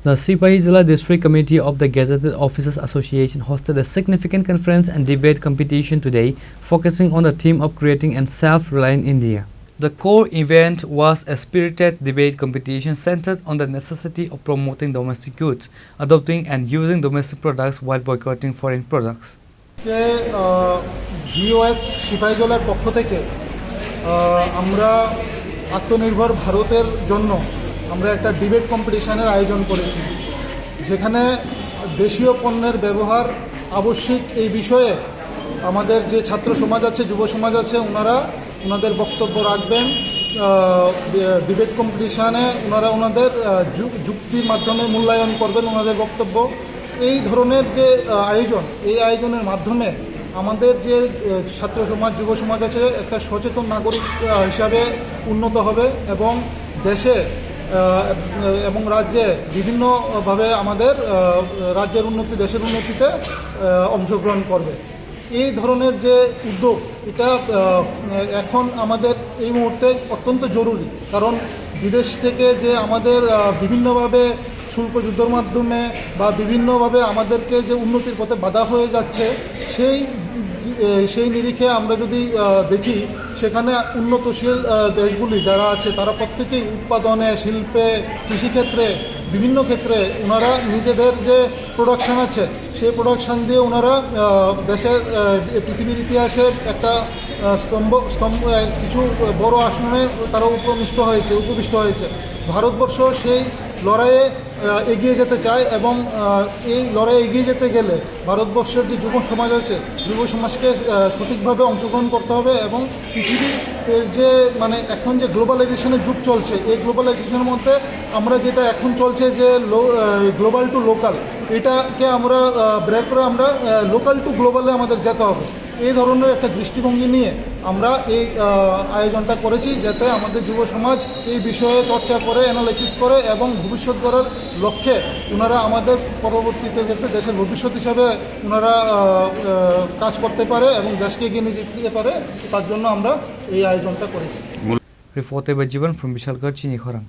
The Sipahi Zilla District Committee of the Gazetted Officers Association hosted a significant conference and debate competition today, focusing on the theme of creating a self-reliant India. The core event was a spirited debate competition centered on the necessity of promoting domestic goods, adopting and using domestic products while boycotting foreign products. GOS সিপাহী জেলার পক্ষ থেকে আমরা আত্মনির্ভর ভারতের জন্য আমরা একটা ডিবেট কম্পিটিশনের আয়োজন করেছি, যেখানে দেশীয় পণ্যের ব্যবহার আবশ্যিক এই বিষয়ে আমাদের যে ছাত্র সমাজ আছে, যুব সমাজ আছে, ওনাদের বক্তব্য রাখবেন। ডিবেট কম্পিটিশানে ওনাদের যুক্তির মাধ্যমে মূল্যায়ন করবেন ওনাদের বক্তব্য। এই ধরনের যে আয়োজন, এই আয়োজনের মাধ্যমে আমাদের যে ছাত্র সমাজ, যুব সমাজ আছে, একটা সচেতন নাগরিক হিসাবে উন্নত হবে এবং দেশে এবং রাজ্যে বিভিন্নভাবে আমাদের রাজ্যের উন্নতি, দেশের উন্নতিতে অংশগ্রহণ করবে। এই ধরনের যে উদ্যোগ, এটা এখন আমাদের এই মুহূর্তে অত্যন্ত জরুরি, কারণ বিদেশ থেকে যে আমাদের বিভিন্নভাবে শুল্ক যুদ্ধের মাধ্যমে বা বিভিন্নভাবে আমাদেরকে যে উন্নতির পথে বাধা হয়ে যাচ্ছে, সেই নিরিখে আমরা যদি দেখি, সেখানে উন্নতশীল দেশগুলি যারা আছে তারা প্রত্যেকেই উৎপাদনে, শিল্পে, কৃষিক্ষেত্রে, বিভিন্ন ক্ষেত্রে ওনারা নিজেদের যে প্রোডাকশান আছে সেই প্রোডাকশান দিয়ে ওনারা দেশের পৃথিবীর ইতিহাসে একটা স্তম্ভ কিছু বড় আসনে তারা উপবিষ্ট হয়েছে। ভারতবর্ষ সেই লড়াইয়ে এগিয়ে যেতে চায় এবং এই লড়াইয়ে এগিয়ে যেতে গেলে ভারতবর্ষের যে যুব সমাজ আছে, যুব সমাজকে সঠিকভাবে অংশগ্রহণ করতে হবে এবং পৃথিবীর যে এখন যে গ্লোবালাইজেশনের যুগ চলছে, এই গ্লোবালাইজেশনের মধ্যে আমরা যেটা এখন চলছে যে গ্লোবাল টু লোকাল, এটাকে আমরা ব্রেক করে আমরা লোকাল টু গ্লোবালে আমাদের যেতে হবে। এই ধরনের একটা দৃষ্টিভঙ্গি নিয়ে আমরা এই আয়োজনটা করেছি, যাতে আমাদের যুব সমাজ এই বিষয়ে চর্চা করে, অ্যানালাইসিস করে এবং ভবিষ্যৎ গড়ার লক্ষ্যে ওনারা আমাদের পরবর্তীতে ক্ষেত্রে দেশের ভবিষ্যৎ হিসাবে ওনারা কাজ করতে পারে এবং দেশকে এগিয়ে নিয়ে যেতে পারে, তার জন্য আমরা এই আয়োজনটা করেছি। Reported by Jivan from Vishalgarh, Chini Khorang.